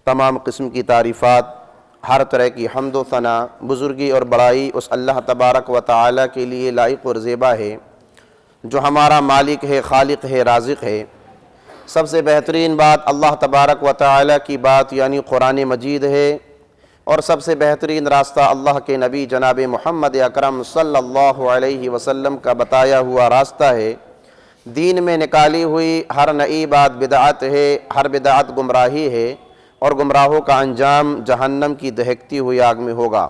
تمام قسم کی تعریفات، ہر طرح کی حمد و ثنا، بزرگی اور بڑائی اس اللہ تبارک و تعالی کے لیے لائق اور زیبا ہے جو ہمارا مالک ہے، خالق ہے، رازق ہے۔ سب سے بہترین بات اللہ تبارک و تعالی کی بات یعنی قرآن مجید ہے، اور سب سے بہترین راستہ اللہ کے نبی جناب محمد اکرم صلی اللہ علیہ وسلم کا بتایا ہوا راستہ ہے۔ دین میں نکالی ہوئی ہر نئی بات بدعت ہے، ہر بدعت گمراہی ہے، اور گمراہوں کا انجام جہنم کی دہکتی ہوئی آگ میں ہوگا۔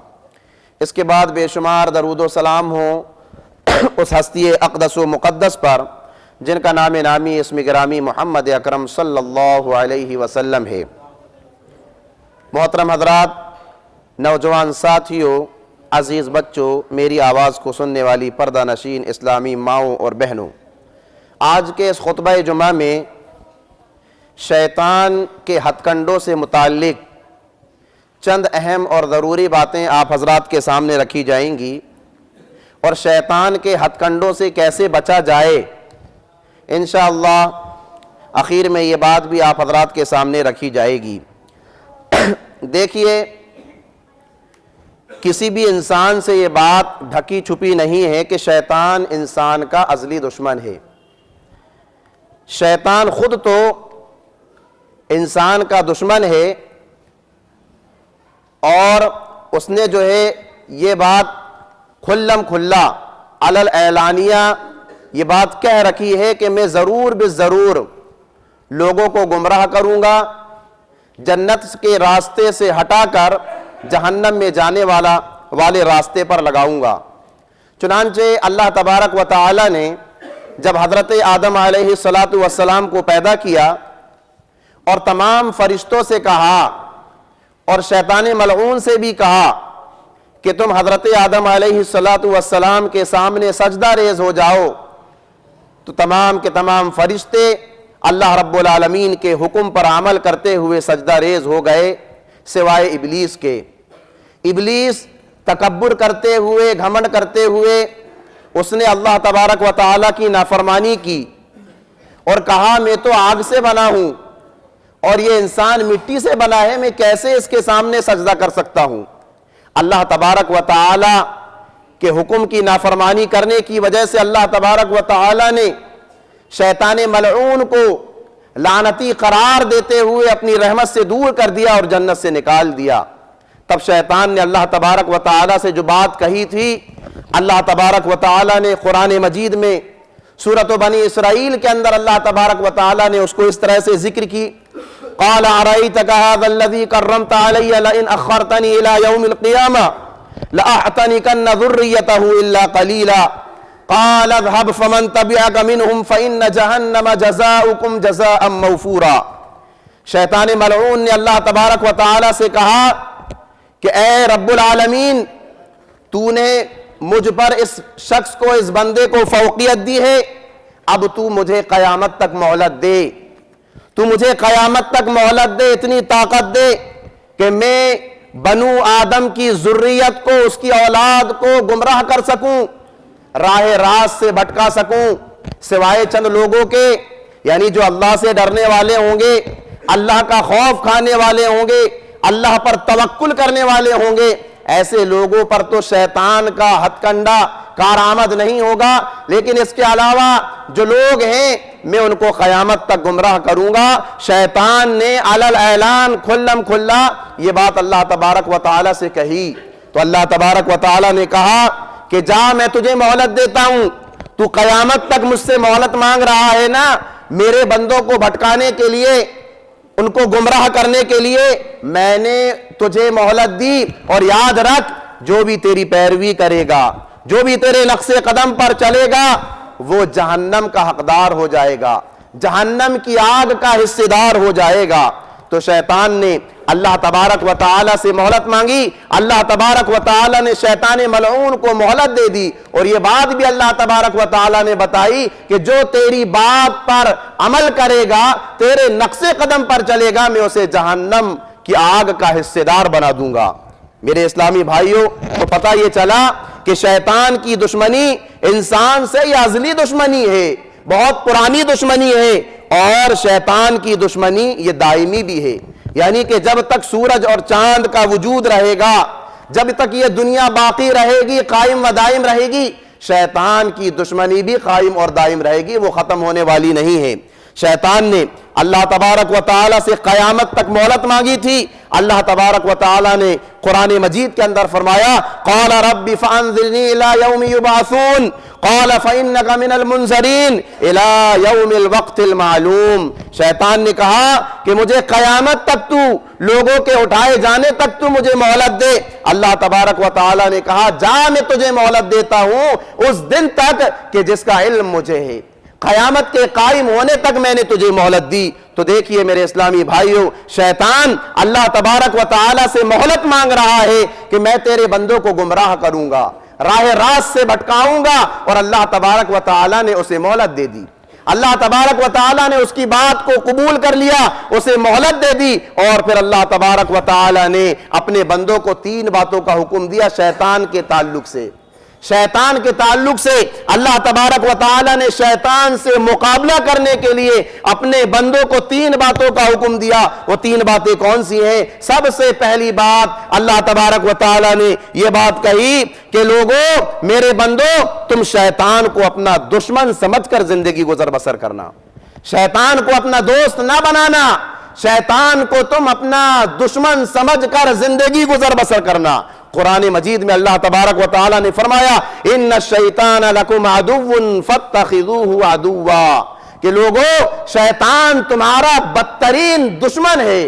اس کے بعد بے شمار درود و سلام ہو اس ہستی اقدس و مقدس پر جن کا نام نامی اسم گرامی محمد اکرم صلی اللہ علیہ وسلم ہے۔ محترم حضرات، نوجوان ساتھیوں، عزیز بچوں، میری آواز کو سننے والی پردہ نشین اسلامی ماؤں اور بہنوں، آج کے اس خطبہ جمعہ میں شیطان کے ہتھ کنڈوں سے متعلق چند اہم اور ضروری باتیں آپ حضرات کے سامنے رکھی جائیں گی، اور شیطان کے ہتھ کنڈوں سے کیسے بچا جائے انشاءاللہ آخر میں یہ بات بھی آپ حضرات کے سامنے رکھی جائے گی۔ دیکھیے، کسی بھی انسان سے یہ بات ڈھکی چھپی نہیں ہے کہ شیطان انسان کا ازلی دشمن ہے۔ شیطان خود تو انسان کا دشمن ہے، اور اس نے جو ہے یہ بات کھلم کھلا علل اعلانیہ یہ بات کہہ رکھی ہے کہ میں ضرور بالضرور لوگوں کو گمراہ کروں گا، جنت کے راستے سے ہٹا کر جہنم میں جانے والے راستے پر لگاؤں گا۔ چنانچہ اللہ تبارک و تعالی نے جب حضرت آدم علیہ السلام کو پیدا کیا اور تمام فرشتوں سے کہا اور شیطان ملعون سے بھی کہا کہ تم حضرت آدم علیہ السلام کے سامنے سجدہ ریز ہو جاؤ، تو تمام کے تمام فرشتے اللہ رب العالمین کے حکم پر عمل کرتے ہوئے سجدہ ریز ہو گئے، سوائے ابلیس کے۔ ابلیس تکبر کرتے ہوئے، گھمنڈ کرتے ہوئے اس نے اللہ تبارک و تعالی کی نافرمانی کی اور کہا میں تو آگ سے بنا ہوں اور یہ انسان مٹی سے بنا ہے، میں کیسے اس کے سامنے سجدہ کر سکتا ہوں۔ اللہ تبارک و تعالی کے حکم کی نافرمانی کرنے کی وجہ سے اللہ تبارک و تعالی نے شیطان ملعون کو لعنتی قرار دیتے ہوئے اپنی رحمت سے دور کر دیا اور جنت سے نکال دیا۔ تب شیطان نے اللہ تبارک و تعالی سے جو بات کہی تھی، اللہ تبارک و تعالی نے قرآن مجید میں سورۃ بنی اسرائیل کے اندر اللہ تبارک و تعالی نے اس کو اس طرح سے ذکر کی، قال ارأيتك هذا الذي كرمت علي لئن اخرتني الى يوم القيامة لاحتنكن ذريته الا قليلا قال اذهب فمن تبعك منهم فإن جهنم جزاؤكم جزاء موفورا۔ شیطان ملعون نے اللہ تبارک و تعالی سے کہا کہ اے رب العالمین، تو نے مجھ پر اس شخص کو، اس بندے کو فوقیت دی ہے، اب تو مجھے قیامت تک مہلت دے، تو مجھے قیامت تک مہلت دے، اتنی طاقت دے کہ میں بنو آدم کی ذریت کو، اس کی اولاد کو گمراہ کر سکوں، راہ راست سے بھٹکا سکوں، سوائے چند لوگوں کے، یعنی جو اللہ سے ڈرنے والے ہوں گے، اللہ کا خوف کھانے والے ہوں گے، اللہ پر توکل کرنے والے ہوں گے، ایسے لوگوں پر تو شیطان کا ہتھ کنڈا کارآمد نہیں ہوگا۔ لیکن اس کے علاوہ جو لوگ ہیں میں ان کو قیامت تک گمراہ کروں گا۔ شیطان نے علل اعلان کھلم کھلا یہ بات اللہ تبارک و تعالی سے کہی، تو اللہ تبارک و تعالی نے کہا کہ جا، میں تجھے مہلت دیتا ہوں، تو قیامت تک مجھ سے مہلت مانگ رہا ہے نا میرے بندوں کو بھٹکانے کے لیے، ان کو گمراہ کرنے کے لیے، میں نے تجھے مہلت دی، اور یاد رکھ جو بھی تیری پیروی کرے گا، جو بھی تیرے نقش قدم پر چلے گا، وہ جہنم کا حقدار ہو جائے گا، جہنم کی آگ کا حصے دار ہو جائے گا۔ تو شیطان نے اللہ تبارک و تعالی سے مہلت مانگی، اللہ تبارک و تعالی نے شیطان ملعون کو مہلت دے دی، اور یہ بات بھی اللہ تبارک و تعالی نے بتائی کہ جو تیری بات پر عمل کرے گا، تیرے نقش قدم پر چلے گا، میں اسے جہنم کی آگ کا حصے دار بنا دوں گا۔ میرے اسلامی بھائیوں، تو پتہ یہ چلا کہ شیطان کی دشمنی انسان سے یہ ازلی دشمنی ہے، بہت پرانی دشمنی ہے، اور شیطان کی دشمنی یہ دائمی بھی ہے۔ یعنی کہ جب تک سورج اور چاند کا وجود رہے گا، جب تک یہ دنیا باقی رہے گی، قائم و دائم رہے گی، شیطان کی دشمنی بھی قائم اور دائم رہے گی، وہ ختم ہونے والی نہیں ہے۔ شیطان نے اللہ تبارک و تعالیٰ سے قیامت تک مہلت مانگی تھی۔ اللہ تبارک و تعالیٰ نے قرآن مجید کے اندر فرمایا قال رب فانظرنی الی یوم یبعثون قال فانک من المنظرین الی یوم الوقت المعلوم۔ شیطان نے کہا کہ مجھے قیامت تک تو، لوگوں کے اٹھائے جانے تک تو مجھے مہلت دے۔ اللہ تبارک و تعالیٰ نے کہا جا میں تجھے مہلت دیتا ہوں اس دن تک کہ جس کا علم مجھے ہے، قیامت کے قائم ہونے تک میں نے تجھے مہلت دی۔ تو دیکھیے میرے اسلامی بھائیوں، شیطان اللہ تبارک و تعالیٰ سے مہلت مانگ رہا ہے کہ میں تیرے بندوں کو گمراہ کروں گا، راہ راست سے بھٹکاؤں گا، اور اللہ تبارک و تعالیٰ نے اسے مہلت دے دی۔ اللہ تبارک و تعالیٰ نے اس کی بات کو قبول کر لیا، اسے مہلت دے دی، اور پھر اللہ تبارک و تعالیٰ نے اپنے بندوں کو 3 باتوں کا حکم دیا شیطان کے تعلق سے۔ شیطان کے تعلق سے اللہ تبارک و تعالیٰ نے شیطان سے مقابلہ کرنے کے لیے اپنے بندوں کو 3 باتوں کا حکم دیا۔ وہ 3 باتیں کون سی ہیں؟ سب سے پہلی بات اللہ تبارک و تعالیٰ نے یہ بات کہی کہ لوگوں، میرے بندوں، تم شیطان کو اپنا دشمن سمجھ کر زندگی گزر بسر کرنا، شیطان کو اپنا دوست نہ بنانا، شیطان کو تم اپنا دشمن سمجھ کر زندگی گزر بسر کرنا۔ قرآن مجید میں اللہ تبارک و تعالیٰ نے فرمایا ان الشیطان لکم عدو فاتخذوہ عدوا، کہ لوگوں، شیطان تمہارا بدترین دشمن ہے،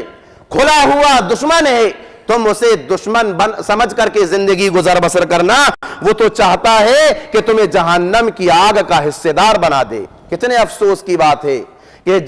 کھلا ہوا دشمن ہے، تم اسے دشمن سمجھ کر کے زندگی گزر بسر کرنا۔ وہ تو چاہتا ہے کہ تمہیں جہنم کی آگ کا حصے دار بنا دے۔ کتنے افسوس کی بات ہے کہ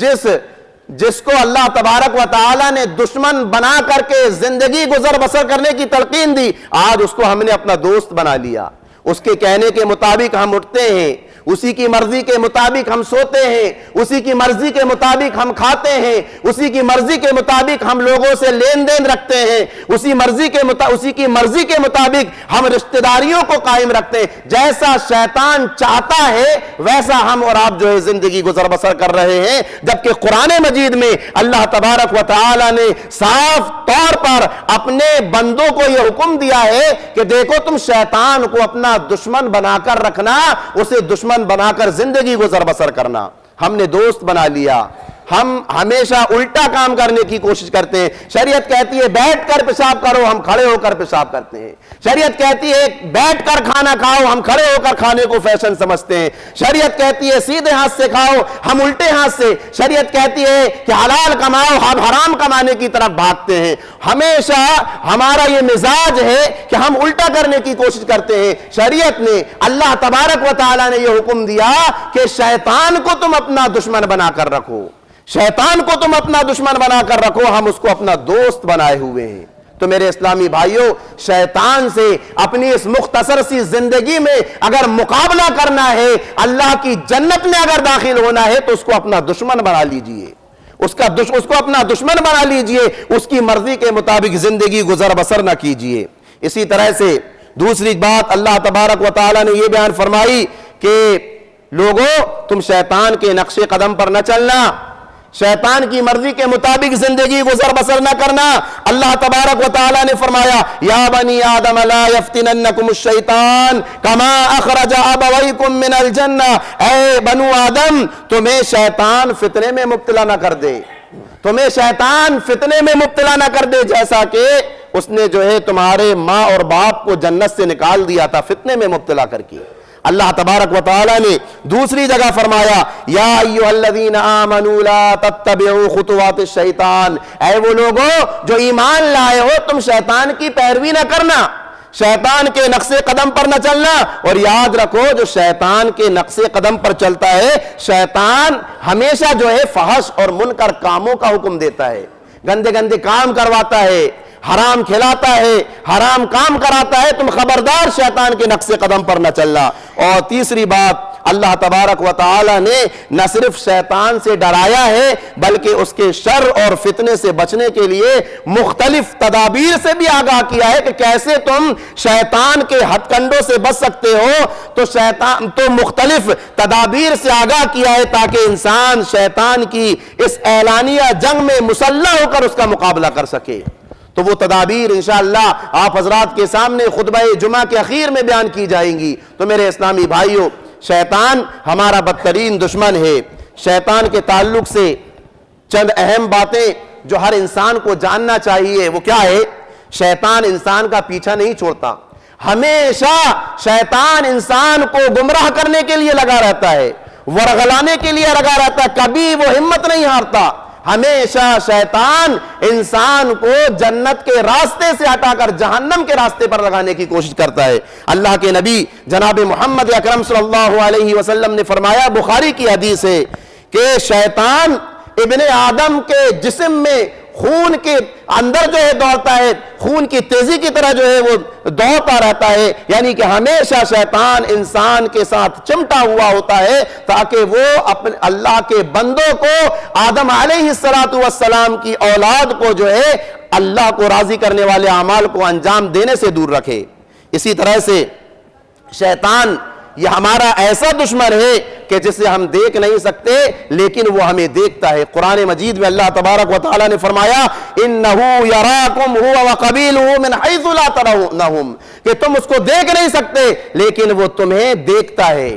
جس کو اللہ تبارک و تعالیٰ نے دشمن بنا کر کے زندگی گزر بسر کرنے کی تلقین دی، آج اس کو ہم نے اپنا دوست بنا لیا۔ اس کے کہنے کے مطابق ہم اٹھتے ہیں، اسی کی مرضی کے مطابق ہم سوتے ہیں، اسی کی مرضی کے مطابق ہم کھاتے ہیں، اسی کی مرضی کے مطابق ہم لوگوں سے لین دین رکھتے ہیں، اسی کی مرضی کے مطابق ہم رشتہ داریوں کو قائم رکھتے ہیں۔ جیسا شیطان چاہتا ہے ویسا ہم اور آپ جو ہے زندگی گزر بسر کر رہے ہیں، جبکہ قرآن مجید میں اللہ تبارک و تعالی نے صاف طور پر اپنے بندوں کو یہ حکم دیا ہے کہ دیکھو تم شیطان کو اپنا دشمن بنا کر رکھنا، اسے دشمن بنا کر زندگی گزر بسر کرنا۔ ہم نے دوست بنا لیا، ہم ہمیشہ الٹا کام کرنے کی کوشش کرتے ہیں۔ شریعت کہتی ہے بیٹھ کر پیشاب کرو، ہم کھڑے ہو کر پیشاب کرتے ہیں۔ شریعت کہتی ہے بیٹھ کر کھانا کھاؤ، ہم کھڑے ہو کر کھانے کو فیشن سمجھتے ہیں۔ شریعت کہتی ہے سیدھے ہاتھ سے کھاؤ، ہم الٹے ہاتھ سے۔ شریعت کہتی ہے کہ حلال کماؤ، ہم حرام کمانے کی طرف بھاگتے ہیں۔ ہمیشہ ہمارا یہ مزاج ہے کہ ہم الٹا کرنے کی کوشش کرتے ہیں۔ شریعت نے، اللہ تبارک و تعالیٰ نے یہ حکم دیا کہ شیطان کو تم اپنا دشمن بنا کر رکھو، شیطان کو تم اپنا دشمن بنا کر رکھو، ہم اس کو اپنا دوست بنائے ہوئے ہیں۔ تو میرے اسلامی بھائیوں، شیطان سے اپنی اس مختصر سی زندگی میں اگر مقابلہ کرنا ہے، اللہ کی جنت میں اگر داخل ہونا ہے، تو اس کو اپنا دشمن بنا لیجئے، اس کو اپنا دشمن بنا لیجئے، اس کی مرضی کے مطابق زندگی گزر بسر نہ کیجئے۔ اسی طرح سے دوسری بات اللہ تبارک و تعالی نے یہ بیان فرمائی کہ لوگوں، تم شیطان کے نقش قدم پر نہ چلنا، شیطان کی مرضی کے مطابق زندگی گزر بسر نہ کرنا۔ اللہ تبارک و تعالی نے فرمایا یا بنی آدم لا یفتننکم الشیطان کما اخرج ابویکم من الجنہ، اے بنو آدم تمہیں شیطان فتنے میں مبتلا نہ کر دے، تمہیں شیطان فتنے میں مبتلا نہ کر دے جیسا کہ اس نے جو ہے تمہارے ماں اور باپ کو جنت سے نکال دیا تھا فتنے میں مبتلا کر کے۔ اللہ تبارک و تعالی نے دوسری جگہ فرمایا یا ایھا الذین آمنوا لا تتبعوا خطوات الشیطان، اے وہ لوگوں جو ایمان لائے ہو تم شیطان کی پیروی نہ کرنا، شیطان کے نقش قدم پر نہ چلنا۔ اور یاد رکھو جو شیطان کے نقش قدم پر چلتا ہے، شیطان ہمیشہ جو ہے فحش اور منکر کاموں کا حکم دیتا ہے، گندے گندے کام کرواتا ہے، حرام کھلاتا ہے، حرام کام کراتا ہے۔ تم خبردار شیطان کے نقش قدم پر نہ چلنا۔ اور تیسری بات اللہ تبارک و تعالی نے نہ صرف شیطان سے ڈرایا ہے بلکہ اس کے شر اور فتنے سے بچنے کے لیے مختلف تدابیر سے بھی آگاہ کیا ہے کہ کیسے تم شیطان کے ہتھ کنڈوں سے بچ سکتے ہو. تو مختلف تدابیر سے آگاہ کیا ہے تاکہ انسان شیطان کی اس اعلانیہ جنگ میں مسلح ہو کر اس کا مقابلہ کر سکے. تو وہ تدابیر انشاءاللہ آپ حضرات کے سامنے خطبہ جمعہ کے اخیر میں بیان کی جائیں گی. تو میرے اسلامی بھائیوں، شیطان ہمارا بدترین دشمن ہے. شیطان کے تعلق سے چند اہم باتیں جو ہر انسان کو جاننا چاہیے وہ کیا ہے؟ شیطان انسان کا پیچھا نہیں چھوڑتا. ہمیشہ شیطان انسان کو گمراہ کرنے کے لیے لگا رہتا ہے، ورغلانے کے لیے لگا رہتا ہے. کبھی وہ ہمت نہیں ہارتا. ہمیشہ شیطان انسان کو جنت کے راستے سے ہٹا کر جہنم کے راستے پر لگانے کی کوشش کرتا ہے. اللہ کے نبی جناب محمد اکرم صلی اللہ علیہ وسلم نے فرمایا، بخاری کی حدیث ہے، کہ شیطان ابن آدم کے جسم میں خون کے اندر جو ہے دوڑتا ہے، خون کی تیزی کی طرح جو ہے وہ دوڑتا رہتا ہے. یعنی کہ ہمیشہ شیطان انسان کے ساتھ چمٹا ہوا ہوتا ہے تاکہ وہ اپنے اللہ کے بندوں کو، آدم علیہ السلام کی اولاد کو جو ہے اللہ کو راضی کرنے والے اعمال کو انجام دینے سے دور رکھے. اسی طرح سے شیطان یہ ہمارا ایسا دشمن ہے کہ جسے ہم دیکھ نہیں سکتے لیکن وہ ہمیں دیکھتا ہے. قرآن مجید میں اللہ تبارک و تعالی نے فرمایا، اِنَّهُ يَرَاكُمْ هُوَ وَقَبِيلُهُ مِنْ حَيْثُ لَا تَرَوْنَهُمْ، کہ تم اس کو دیکھ نہیں سکتے لیکن وہ تمہیں دیکھتا ہے.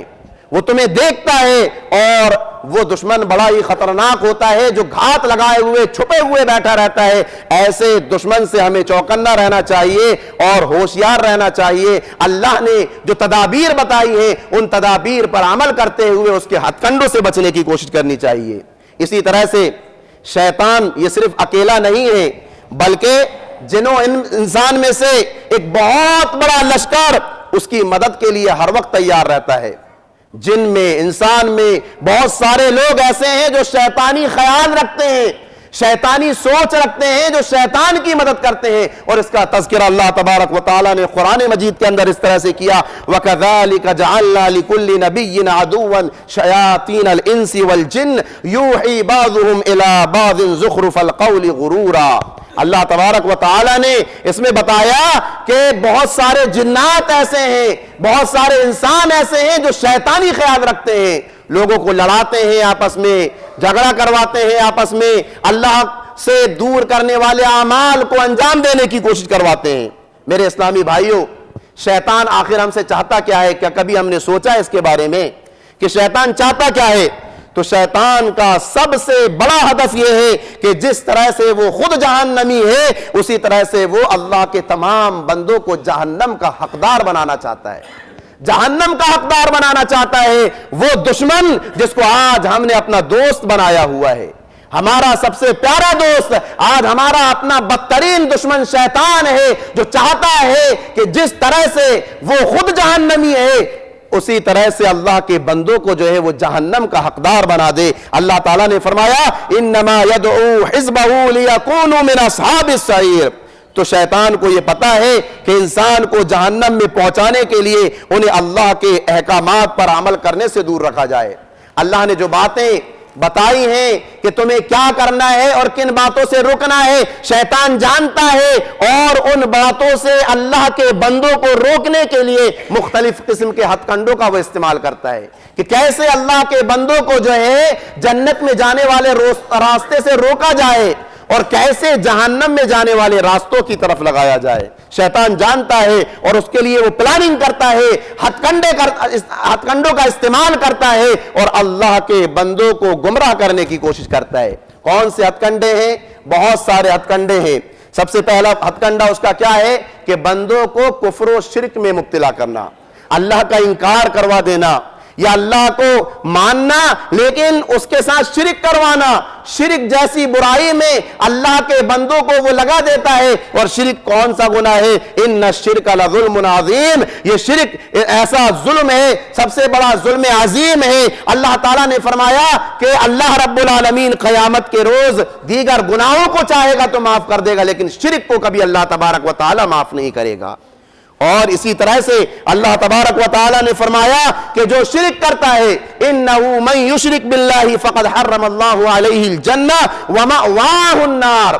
وہ تمہیں دیکھتا ہے. اور وہ دشمن بڑا ہی خطرناک ہوتا ہے جو گھات لگائے ہوئے چھپے ہوئے بیٹھا رہتا ہے. ایسے دشمن سے ہمیں چوکنا رہنا چاہیے اور ہوشیار رہنا چاہیے. اللہ نے جو تدابیر بتائی ہیں ان تدابیر پر عمل کرتے ہوئے اس کے ہتھ کنڈوں سے بچنے کی کوشش کرنی چاہیے. اسی طرح سے شیطان یہ صرف اکیلا نہیں ہے بلکہ جنوں انسان میں سے ایک بہت بڑا لشکر اس کی مدد کے لیے ہر وقت تیار رہتا ہے. جن میں، انسان میں بہت سارے لوگ ایسے ہیں جو شیطانی خیال رکھتے ہیں، شیطانی سوچ رکھتے ہیں، جو شیطان کی مدد کرتے ہیں. اور اس کا تذکرہ اللہ تبارک و تعالی نے قرآن مجید کے اندر اس طرح سے کیا، وَكَذَلِكَ جَعَلْنَا لِكُلِّ نَبِيٍّ عَدُوًّا شَيَاطِينَ الْإِنسِ وَالْجِنِّ يُوحِي بَعْضُهُمْ إِلَى بَعْضٍ زُخْرُفَ الْقَوْلِ غُرُورًا. اللہ تبارک و تعالی نے اس میں بتایا کہ بہت سارے جنات ایسے ہیں، بہت سارے انسان ایسے ہیں جو شیطانی خیال رکھتے ہیں، لوگوں کو لڑاتے ہیں، آپس میں جھگڑا کرواتے ہیں، آپس میں اللہ سے دور کرنے والے اعمال کو انجام دینے کی کوشش کرواتے ہیں. میرے اسلامی بھائیوں، شیطان آخر ہم سے چاہتا کیا ہے؟ کیا کبھی ہم نے سوچا اس کے بارے میں کہ شیطان چاہتا کیا ہے؟ تو شیطان کا سب سے بڑا ہدف یہ ہے کہ جس طرح سے وہ خود جہنمی ہے اسی طرح سے وہ اللہ کے تمام بندوں کو جہنم کا حقدار بنانا چاہتا ہے. جہنم کا حقدار بنانا چاہتا ہے وہ دشمن جس کو آج ہم نے اپنا دوست بنایا ہوا ہے، ہمارا سب سے پیارا دوست. آج ہمارا اپنا بدترین دشمن شیطان ہے جو چاہتا ہے کہ جس طرح سے وہ خود جہنمی ہے اسی طرح سے اللہ کے بندوں کو جو ہے وہ جہنم کا حقدار بنا دے. اللہ تعالیٰ نے فرمایا، انما یدعو حزبہ لیکونوا من اصحاب السعیر. تو شیطان کو یہ پتا ہے کہ انسان کو جہنم میں پہنچانے کے لیے انہیں اللہ کے احکامات پر عمل کرنے سے دور رکھا جائے. اللہ نے جو باتیں بتائی ہیں کہ تمہیں کیا کرنا ہے اور کن باتوں سے رکنا ہے، شیطان جانتا ہے اور ان باتوں سے اللہ کے بندوں کو روکنے کے لیے مختلف قسم کے ہتھ کنڈوں کا وہ استعمال کرتا ہے کہ کیسے اللہ کے بندوں کو جو ہے جنت میں جانے والے راستے سے روکا جائے اور کیسے جہنم میں جانے والے راستوں کی طرف لگایا جائے. شیطان جانتا ہے اور اس کے لیے وہ پلاننگ کرتا ہے، ہتھ کنڈوں کا استعمال کرتا ہے اور اللہ کے بندوں کو گمراہ کرنے کی کوشش کرتا ہے. کون سے ہتھ کنڈے ہیں؟ بہت سارے ہتھ کنڈے ہیں. سب سے پہلا ہتھ کنڈا اس کا کیا ہے کہ بندوں کو کفر و شرک میں مبتلا کرنا، اللہ کا انکار کروا دینا یا اللہ کو ماننا لیکن اس کے ساتھ شرک کروانا. شرک جیسی برائی میں اللہ کے بندوں کو وہ لگا دیتا ہے. اور شرک کون سا گناہ ہے؟ ان الشرک لظلم عظیم. یہ شرک ایسا ظلم ہے، سب سے بڑا ظلم عظیم ہے. اللہ تعالیٰ نے فرمایا کہ اللہ رب العالمین قیامت کے روز دیگر گناہوں کو چاہے گا تو معاف کر دے گا لیکن شرک کو کبھی اللہ تبارک و تعالیٰ معاف نہیں کرے گا. اور اسی طرح سے اللہ تبارک و تعالی نے فرمایا کہ جو شرک کرتا ہے انہو من یشرک باللہ فقد حرم اللہ علیہ الجنہ ومأواہ النار،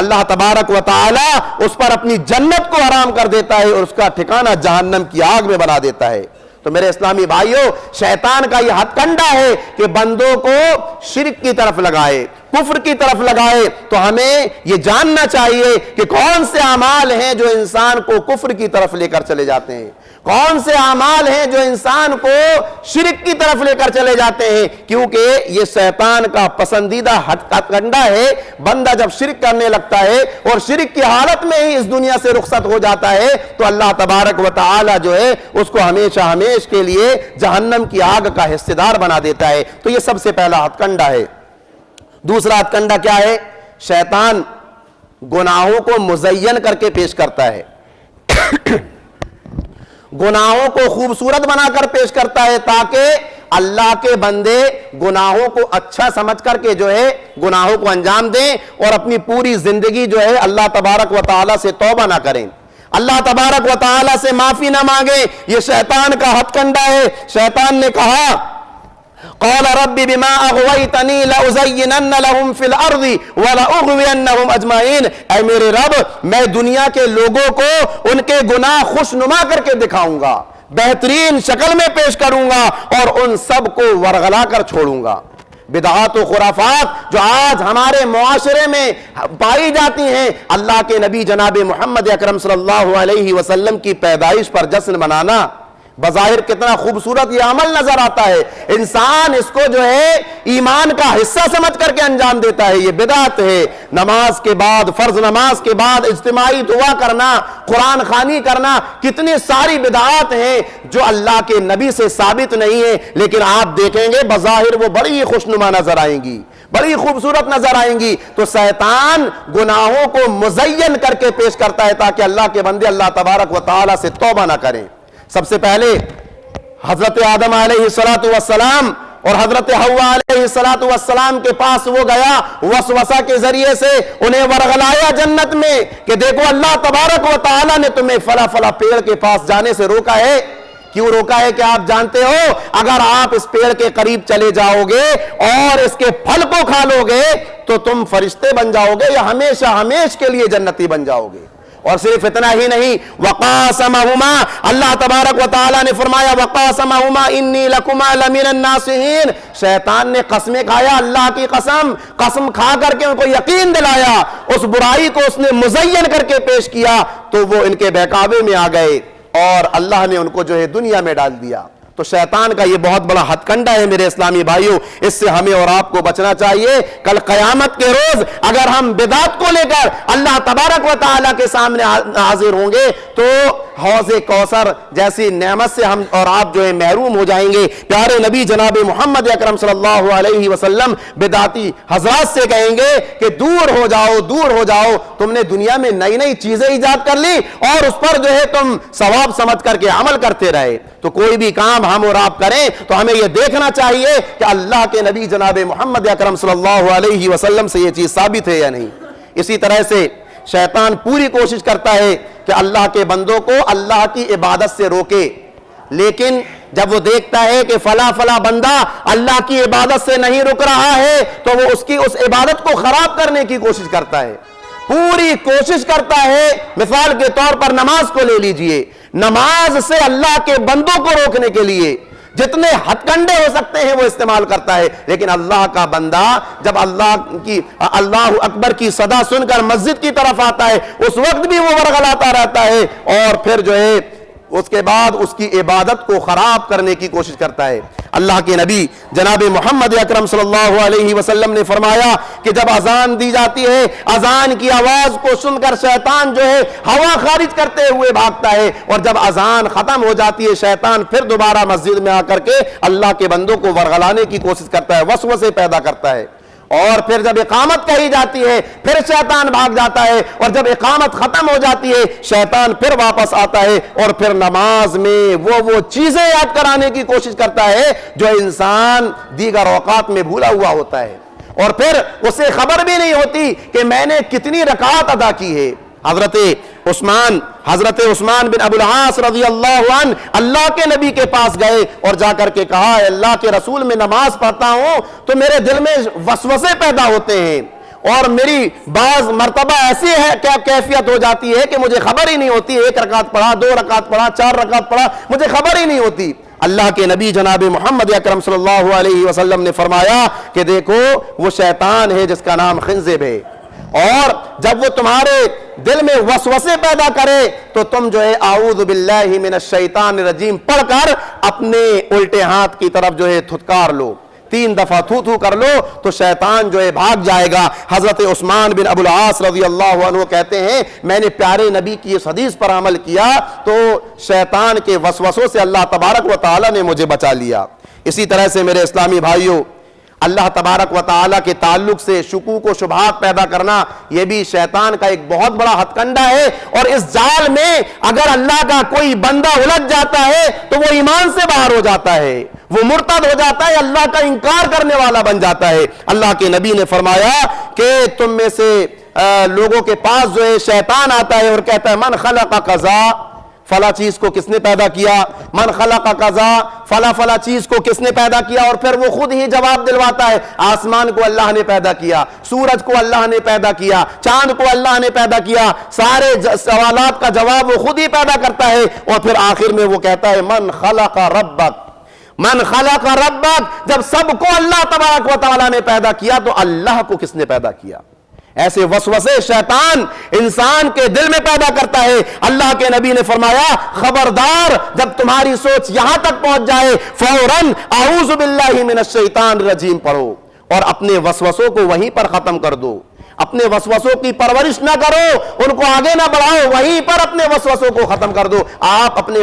اللہ تبارک و تعالی اس پر اپنی جنت کو حرام کر دیتا ہے اور اس کا ٹھکانہ جہنم کی آگ میں بنا دیتا ہے۔ تو میرے اسلامی بھائیوں، شیطان کا یہ ہتھ کنڈا ہے کہ بندوں کو شرک کی طرف لگائے، کفر کی طرف لگائے۔ تو ہمیں یہ جاننا چاہیے کہ کون سے اعمال ہیں جو انسان کو کفر کی طرف لے کر چلے جاتے ہیں، کون سے اعمال ہیں جو انسان کو شرک کی طرف لے کر چلے جاتے ہیں، کیونکہ یہ شیطان کا پسندیدہ ہتھ کنڈا ہے۔ بندہ جب شرک کرنے لگتا ہے اور شرک کی حالت میں ہی اس دنیا سے رخصت ہو جاتا ہے تو اللہ تبارک و تعالی جو ہے اس کو ہمیشہ ہمیش کے لیے جہنم کی آگ کا حصہ دار بنا دیتا ہے۔ تو یہ سب سے پہلا ہتھ کنڈا ہے۔ دوسرا ہتھ کنڈا کیا ہے؟ شیطان گناہوں کو مزین کر کے پیش کرتا ہے، گناہوں کو خوبصورت بنا کر پیش کرتا ہے تاکہ اللہ کے بندے گناہوں کو اچھا سمجھ کر کے جو ہے گناہوں کو انجام دیں اور اپنی پوری زندگی جو ہے اللہ تبارک و تعالیٰ سے توبہ نہ کریں، اللہ تبارک و تعالیٰ سے معافی نہ مانگیں۔ یہ شیطان کا ہتھ کنڈا ہے۔ شیطان نے کہا قال رب بما اغویتنی لأزینن لهم فی الارض ولأغوینہم اجمعین، اے میرے رب میں دنیا کے لوگوں کو ان کے گناہ خوشنما کر کے دکھاؤں گا، بہترین شکل میں پیش کروں گا اور ان سب کو ورغلا کر چھوڑوں گا۔ بدعات و خرافات جو آج ہمارے معاشرے میں پائی جاتی ہیں، اللہ کے نبی جناب محمد اکرم صلی اللہ علیہ وسلم کی پیدائش پر جشن منانا بظاہر کتنا خوبصورت یہ عمل نظر آتا ہے، انسان اس کو جو ہے ایمان کا حصہ سمجھ کر کے انجام دیتا ہے، یہ بدعت ہے۔ نماز کے بعد، فرض نماز کے بعد اجتماعی دعا کرنا، قرآن خوانی کرنا، کتنی ساری بدعات ہیں جو اللہ کے نبی سے ثابت نہیں ہے، لیکن آپ دیکھیں گے بظاہر وہ بڑی خوشنما نظر آئیں گی، بڑی خوبصورت نظر آئیں گی۔ تو شیطان گناہوں کو مزین کر کے پیش کرتا ہے تاکہ اللہ کے بندے اللہ تبارک و تعالیٰ سے توبہ نہ کریں۔ سب سے پہلے حضرت آدم علیہ السلام اور حضرت حوا علیہ السلام کے پاس وہ گیا، وسوسہ کے ذریعے سے انہیں ورغلایا جنت میں کہ دیکھو اللہ تبارک و تعالیٰ نے تمہیں فلاں فلاں پیڑ کے پاس جانے سے روکا ہے۔ کیوں روکا ہے کہ آپ جانتے ہو اگر آپ اس پیڑ کے قریب چلے جاؤ گے اور اس کے پھل کو کھا لو گے تو تم فرشتے بن جاؤ گے یا ہمیشہ ہمیش کے لیے جنتی بن جاؤ گے۔ اور صرف اتنا ہی نہیں، وقاسمہما، اللہ تبارک و تعالیٰ نے فرمایا وقاسمہما انی لکما لمن الناصحین، شیطان نے قسمیں کھایا، اللہ کی قسم کھا کر کے ان کو یقین دلایا، اس برائی کو اس نے مزین کر کے پیش کیا تو وہ ان کے بہکاوے میں آ گئے اور اللہ نے ان کو جو ہے دنیا میں ڈال دیا۔ تو شیطان کا یہ بہت بڑا ہتھ کنڈا ہے میرے اسلامی بھائیوں، اس سے ہمیں اور آپ کو بچنا چاہیے۔ کل قیامت کے روز اگر ہم بدعت کو لے کر اللہ تبارک و تعالیٰ کے سامنے حاضر ہوں گے تو حوض کوثر جیسی نعمت سے ہم اور آپ جو ہے محروم ہو جائیں گے۔ پیارے نبی جناب محمد اکرم صلی اللہ علیہ وسلم بدعتی حضرات سے کہیں گے کہ دور ہو جاؤ، دور ہو جاؤ، تم نے دنیا میں نئی نئی چیزیں ایجاد کر لی اور اس پر جو ہے تم ثواب سمجھ کر کے عمل کرتے رہے۔ تو کوئی بھی کام ہم اور آپ کریں تو ہمیں یہ دیکھنا چاہیے کہ اللہ کے نبی جناب محمد اکرم صلی اللہ علیہ وسلم سے یہ چیز ثابت ہے یا نہیں۔ اسی طرح سے شیطان پوری کوشش کرتا ہے کہ اللہ کے بندوں کو اللہ کی عبادت سے روکے، لیکن جب وہ دیکھتا ہے کہ فلاں بندہ اللہ کی عبادت سے نہیں رک رہا ہے تو وہ اس کی اس عبادت کو خراب کرنے کی کوشش کرتا ہے، پوری کوشش کرتا ہے۔ مثال کے طور پر نماز کو لے لیجئے، نماز سے اللہ کے بندوں کو روکنے کے لیے جتنے ہتھ کنڈے ہو سکتے ہیں وہ استعمال کرتا ہے، لیکن اللہ کا بندہ جب اللہ اکبر کی صدا سن کر مسجد کی طرف آتا ہے اس وقت بھی وہ ورغلاتا رہتا ہے اور پھر جو ہے اس کے بعد اس کی عبادت کو خراب کرنے کی کوشش کرتا ہے۔ اللہ کے نبی جناب محمد اکرم صلی اللہ علیہ وسلم نے فرمایا کہ جب اذان دی جاتی ہے، اذان کی آواز کو سن کر شیطان جو ہے ہوا خارج کرتے ہوئے بھاگتا ہے، اور جب اذان ختم ہو جاتی ہے شیطان پھر دوبارہ مسجد میں آ کر کے اللہ کے بندوں کو ورغلانے کی کوشش کرتا ہے، وسوسے پیدا کرتا ہے۔ اور پھر جب اقامت کہی جاتی ہے پھر شیطان بھاگ جاتا ہے، اور جب اقامت ختم ہو جاتی ہے شیطان پھر واپس آتا ہے اور پھر نماز میں وہ چیزیں یاد کرانے کی کوشش کرتا ہے جو انسان دیگر اوقات میں بھولا ہوا ہوتا ہے، اور پھر اسے خبر بھی نہیں ہوتی کہ میں نے کتنی رکعت ادا کی ہے۔ حضرت عثمان حضرت عثمان بن ابو العاص رضی اللہ عنہ اللہ کے نبی کے پاس گئے اور جا کر کے کہا اے اللہ کے رسول میں نماز پڑھتا ہوں تو میرے دل میں وسوسے پیدا ہوتے ہیں اور میری بعض مرتبہ ایسی ہے کیا کیفیت ہو جاتی ہے کہ مجھے خبر ہی نہیں ہوتی، 1 رکعت پڑھا، 2 رکعت پڑھا، 4 رکعت پڑھا، مجھے خبر ہی نہیں ہوتی۔ اللہ کے نبی جناب محمد اکرم صلی اللہ علیہ وسلم نے فرمایا کہ دیکھو وہ شیطان ہے جس کا نام خنزب ہے، اور جب وہ تمہارے دل میں وسوسے پیدا کرے تو تم جو ہے اعوذ باللہ من الشیطان الرجیم پڑھ کر اپنے الٹے ہاتھ کی طرف جو ہے تھتکار لو، 3 دفعہ تھو کر لو تو شیطان جو ہے بھاگ جائے گا۔ حضرت عثمان بن ابو العاص رضی اللہ عنہ کہتے ہیں میں نے پیارے نبی کی اس حدیث پر عمل کیا تو شیطان کے وسوسوں سے اللہ تبارک و تعالی نے مجھے بچا لیا۔ اسی طرح سے میرے اسلامی بھائیوں، اللہ تبارک و تعالیٰ کے تعلق سے شکوک و شبہات پیدا کرنا یہ بھی شیطان کا ایک بہت بڑا ہتھ کنڈا ہے، اور اس جال میں اگر اللہ کا کوئی بندہ الجھ جاتا ہے تو وہ ایمان سے باہر ہو جاتا ہے، وہ مرتد ہو جاتا ہے، اللہ کا انکار کرنے والا بن جاتا ہے۔ اللہ کے نبی نے فرمایا کہ تم میں سے لوگوں کے پاس جو ہے شیطان آتا ہے اور کہتا ہے من خلق قضا، فلا چیز کو کس نے پیدا کیا، من خلق قضا، فلا چیز کو کس نے پیدا کیا، اور پھر وہ خود ہی جواب دلواتا ہے آسمان کو اللہ نے پیدا کیا، سورج کو اللہ نے پیدا کیا، چاند کو اللہ نے پیدا کیا، سارے سوالات کا جواب وہ خود ہی پیدا کرتا ہے، اور پھر آخر میں وہ کہتا ہے من خلق ربک، من خلق ربک، جب سب کو اللہ تبارک و تعالیٰ نے پیدا کیا تو اللہ کو کس نے پیدا کیا؟ ایسے وسوسے شیطان انسان کے دل میں پیدا کرتا ہے۔ اللہ کے نبی نے فرمایا خبردار جب تمہاری سوچ یہاں تک پہنچ جائے فوراً اعوذ باللہ من الشیطان الرجیم پڑھو اور اپنے وسوسوں کو وہیں پر ختم کر دو، اپنے وسوسوں کی پرورش نہ کرو، ان کو آگے نہ بڑھاؤ، وہیں پر اپنے وسوسوں کو ختم کر دو۔ آپ اپنے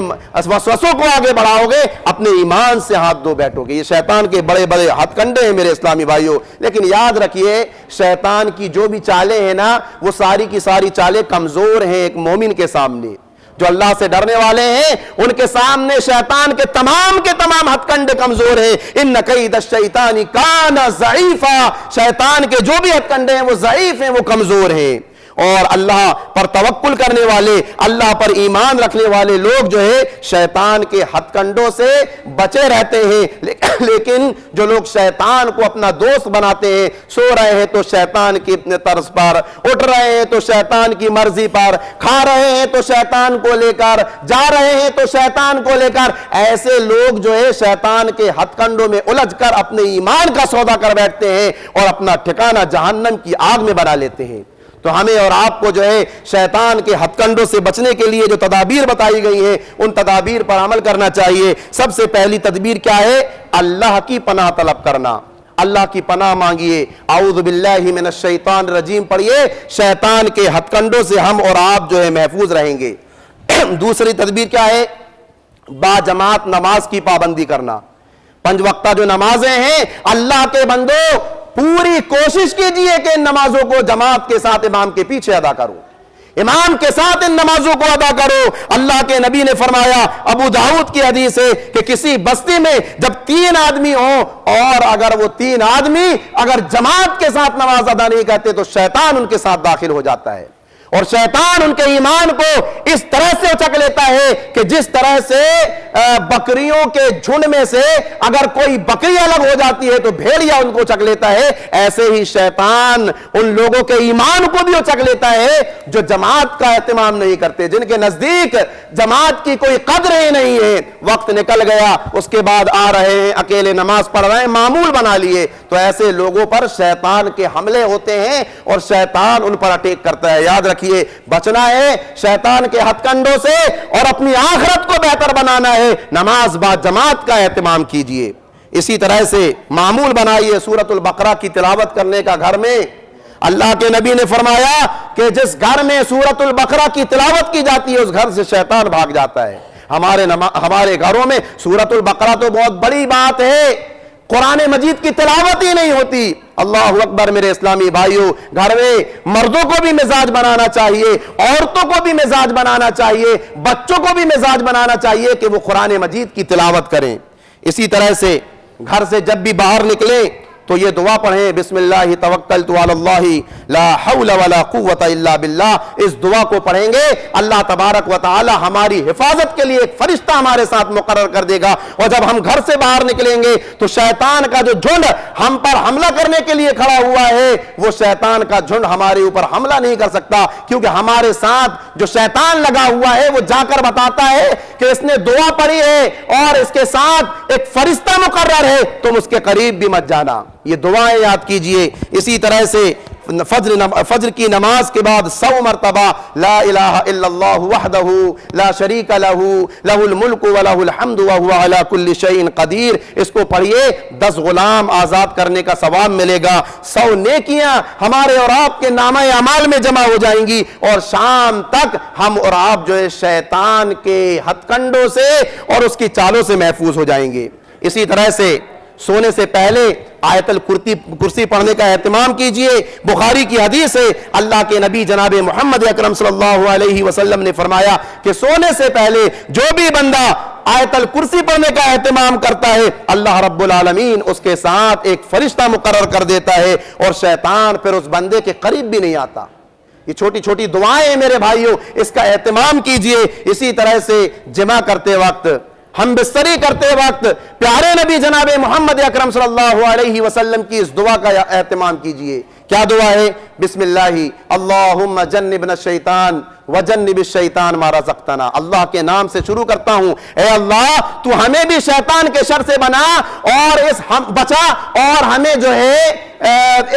وسوسوں کو آگے بڑھاؤ گے، اپنے ایمان سے ہاتھ دھو بیٹھو گے۔ یہ شیطان کے بڑے بڑے ہتھ کنڈے ہیں میرے اسلامی بھائیوں، لیکن یاد رکھیے شیطان کی جو بھی چالیں ہیں نا وہ ساری کی ساری چالیں کمزور ہیں ایک مومن کے سامنے۔ جو اللہ سے ڈرنے والے ہیں ان کے سامنے شیطان کے تمام ہتھ کنڈے کمزور ہیں۔ ان کید الشیطان کان ضعیفا، شیطان کے جو بھی ہتھ کنڈے ہیں وہ ضعیف ہیں، وہ کمزور ہیں، اور اللہ پر توکل کرنے والے، اللہ پر ایمان رکھنے والے لوگ جو ہے شیطان کے ہتھ کنڈوں سے بچے رہتے ہیں۔ لیکن جو لوگ شیطان کو اپنا دوست بناتے ہیں، سو رہے ہیں تو شیطان کی طرز پر، اٹھ رہے ہیں تو شیطان کی مرضی پر، کھا رہے ہیں تو شیطان کو لے کر، جا رہے ہیں تو شیطان کو لے کر، ایسے لوگ جو ہے شیطان کے ہتھ کنڈوں میں الجھ کر اپنے ایمان کا سودا کر بیٹھتے ہیں اور اپنا ٹھکانہ جہنم کی آگ میں بنا لیتے ہیں۔ تو ہمیں اور آپ کو جو ہے شیطان کے ہتھ کنڈوں سے بچنے کے لیے جو تدابیر بتائی گئی ہیں ان تدابیر پر عمل کرنا چاہیے۔ سب سے پہلی تدبیر کیا ہے؟ اللہ کی پناہ طلب کرنا، اللہ کی پناہ مانگیے، اعوذ باللہ من الشیطان الرجیم پڑھیے، شیطان کے ہتھ کنڈوں سے ہم اور آپ جو ہے محفوظ رہیں گے۔ دوسری تدبیر کیا ہے؟ با جماعت نماز کی پابندی کرنا۔ 5 وقتہ جو نمازیں ہیں اللہ کے بندو پوری کوشش کیجئے کہ ان نمازوں کو جماعت کے ساتھ امام کے پیچھے ادا کرو، امام کے ساتھ ان نمازوں کو ادا کرو۔ اللہ کے نبی نے فرمایا، ابو داؤد کی حدیث ہے کہ کسی بستی میں جب 3 آدمی ہوں اور اگر وہ 3 آدمی اگر جماعت کے ساتھ نماز ادا نہیں کرتے تو شیطان ان کے ساتھ داخل ہو جاتا ہے، اور شیطان ان کے ایمان کو اس طرح سے اچک لیتا ہے کہ جس طرح سے بکریوں کے جھنڈ میں سے اگر کوئی بکری الگ ہو جاتی ہے تو بھیڑیا ان کو اچک لیتا ہے، ایسے ہی شیطان ان لوگوں کے ایمان کو بھی اچک لیتا ہے جو جماعت کا اہتمام نہیں کرتے، جن کے نزدیک جماعت کی کوئی قدر ہی نہیں ہے۔ وقت نکل گیا، اس کے بعد آ رہے ہیں اکیلے نماز پڑھ رہے ہیں، معمول بنا لیے، تو ایسے لوگوں پر شیطان کے حملے ہوتے ہیں اور شیطان ان پر اٹیک کرتا ہے۔ یاد رکھیے بچنا ہے شیطان کے ہتھ کنڈوں سے اور اپنی آخرت کو بہتر بنانا ہے، نماز با جماعت کا اہتمام کیجئے۔ اسی طرح سے معمول بنائیے سورۃ البقرہ کی تلاوت کرنے کا گھر میں۔ اللہ کے نبی نے فرمایا کہ جس گھر میں سورۃ البقرہ کی تلاوت کی جاتی ہے اس گھر سے شیطان بھاگ جاتا ہے۔ ہمارے گھروں میں سورۃ البقرہ تو بہت بڑی بات ہے، قرآن مجید کی تلاوت ہی نہیں ہوتی۔ اللہ اکبر میرے اسلامی بھائیوں، گھر میں مردوں کو بھی مزاج بنانا چاہیے، عورتوں کو بھی مزاج بنانا چاہیے، بچوں کو بھی مزاج بنانا چاہیے کہ وہ قرآن مجید کی تلاوت کریں۔ اسی طرح سے گھر سے جب بھی باہر نکلیں تو یہ دعا پڑھیں، بسم اللہ توکلت علی اللہ لا حول ولا قوت الا باللہ، اس دعا کو پڑھیں گے اللہ تبارک و تعالی ہماری حفاظت کے لیے ایک فرشتہ ہمارے ساتھ مقرر کر دے گا، اور جب ہم گھر سے باہر نکلیں گے تو شیطان کا جو جھنڈ ہم پر حملہ کرنے کے لیے کھڑا ہوا ہے، وہ شیطان کا جھنڈ ہمارے اوپر حملہ نہیں کر سکتا، کیونکہ ہمارے ساتھ جو شیطان لگا ہوا ہے وہ جا کر بتاتا ہے کہ اس نے دعا پڑھی ہے اور اس کے ساتھ ایک فرشتہ مقرر ہے، تم اس کے قریب بھی مت جانا۔ یہ دعائیں یاد کیجئے۔ اسی طرح سے فجر کی نماز کے بعد 100 مرتبہ لا الہ الا اللہ وحدہ لا شریک لہ لہ الملک ولہ الحمد وہو علی کل شیء قدیر، اس کو پڑھیے 10 غلام آزاد کرنے کا ثواب ملے گا، 100 نیکیاں ہمارے اور آپ کے نامہ اعمال میں جمع ہو جائیں گی، اور شام تک ہم اور آپ جو ہے شیطان کے ہتھ کنڈوں سے اور اس کی چالوں سے محفوظ ہو جائیں گے۔ اسی طرح سے سونے سے پہلے آیت الکرسی پڑھنے کا اہتمام کیجئے۔ بخاری کی حدیث ہے، اللہ کے نبی جناب محمد اکرم صلی اللہ علیہ وسلم نے فرمایا کہ سونے سے پہلے جو بھی بندہ آیت الکرسی پڑھنے کا اہتمام کرتا ہے، اللہ رب العالمین اس کے ساتھ ایک فرشتہ مقرر کر دیتا ہے، اور شیطان پھر اس بندے کے قریب بھی نہیں آتا۔ یہ چھوٹی چھوٹی دعائیں ہیں میرے بھائیوں، اس کا اہتمام کیجئے۔ اسی طرح سے جمع کرتے وقت، ہم بستری کرتے وقت پیارے نبی جناب محمد اکرم صلی اللہ علیہ وسلم کی اس دعا کا اہتمام کیجئے۔ کیا دعا ہے؟ بسم اللہ اللہم جنبنا الشیطان وجنب الشیطان ما رزقتنا۔ اللہ کے نام سے شروع کرتا ہوں، اے اللہ تو ہمیں بھی شیطان کے شر سے بنا اور بچا، اور ہمیں جو ہے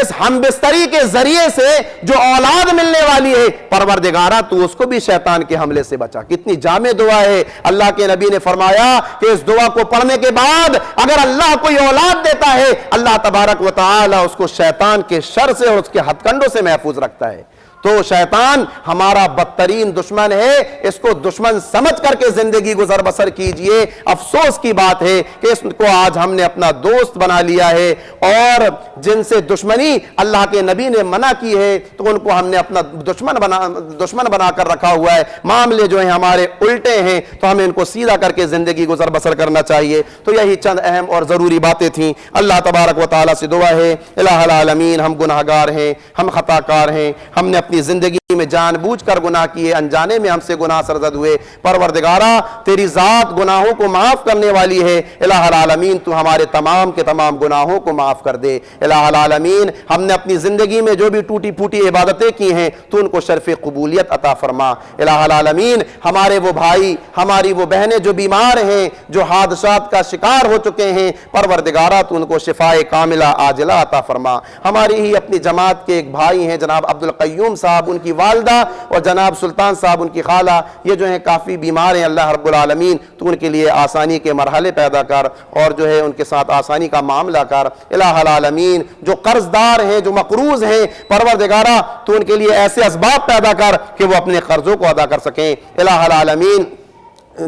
اس ہم بستری کے ذریعے سے جو اولاد ملنے والی ہے، پروردگارہ تو اس کو بھی شیطان کے حملے سے بچا۔ کتنی جامع دعا ہے۔ اللہ کے نبی نے فرمایا کہ اس دعا کو پڑھنے کے بعد اگر اللہ کوئی اولاد دیتا ہے، اللہ تبارک و تعالی اس کو شیطان کے شر سے اور اس کے ہتھ کنڈوں سے محفوظ رکھتا ہے۔ تو شیطان ہمارا بدترین دشمن ہے، اس کو دشمن سمجھ کر کے زندگی گزر بسر کیجئے۔ افسوس کی بات ہے کہ اس کو آج ہم نے اپنا دوست بنا لیا ہے، اور جن سے دشمنی اللہ کے نبی نے منع کی ہے تو ان کو ہم نے اپنا دشمن بنا کر رکھا ہوا ہے۔ معاملے جو ہیں ہمارے الٹے ہیں، تو ہمیں ان کو سیدھا کر کے زندگی گزر بسر کرنا چاہیے۔ تو یہی چند اہم اور ضروری باتیں تھیں۔ اللہ تبارک و تعالیٰ سے دعا ہے، الہ العالمین ہم گناہگار ہیں، ہم خطا کار ہیں، ہم نے اپنی زندگی میں جان بوجھ کر گناہ کیے، انجانے میں ہم سے گناہ سرزد ہوئے۔ پروردگارہ تیری ذات گناہوں کو معاف کرنے والی ہے، الہ العالمین تو ہمارے تمام کے تمام گناہوں کو معاف کر دے۔ الہ العالمین ہم نے اپنی زندگی میں جو بھی ٹوٹی پھوٹی عبادتیں کی ہیں تو ان کو شرف قبولیت عطا فرما۔ الہ العالمین ہمارے وہ بھائی، ہماری وہ بہنیں جو بیمار ہیں، جو حادثات کا شکار ہو چکے ہیں، پروردگارہ تو ان کو شفاء کاملہ عاجلہ عطا فرما۔ ہماری ہی اپنی جماعت کے ایک بھائی ہیں جناب عبدالقیوم صاحب، ان کی والدہ، اور جناب سلطان صاحب ان کی خالہ، یہ جو ہیں کافی بیمار ہیں، اللہ رب العالمین تو ان کے لیے آسانی کے مرحلے پیدا کر، اور جو ہے ان کے ساتھ آسانی کا معاملہ کر۔ الہ العالمین جو قرض دار ہیں، جو مقروض ہیں، پروردگارہ تو ان کے لیے ایسے اسباب پیدا کر کہ وہ اپنے قرضوں کو ادا کر سکیں۔ الہ العالمین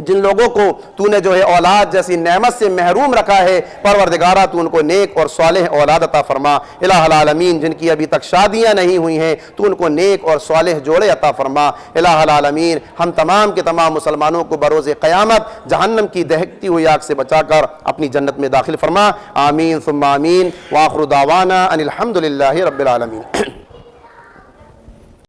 جن لوگوں کو تو نے جو ہے اولاد جیسی نعمت سے محروم رکھا ہے، پروردگارہ تو ان کو نیک اور صالح اولاد عطا فرما۔ الہ العالمین جن کی ابھی تک شادیاں نہیں ہوئی ہیں تو ان کو نیک اور صالح جوڑے عطا فرما۔ الہ العالمین ہم تمام کے تمام مسلمانوں کو بروز قیامت جہنم کی دہکتی ہوئی آگ سے بچا کر اپنی جنت میں داخل فرما۔ آمین ثم آمین، وآخر دعوانا ان الحمد للہ رب العالمین۔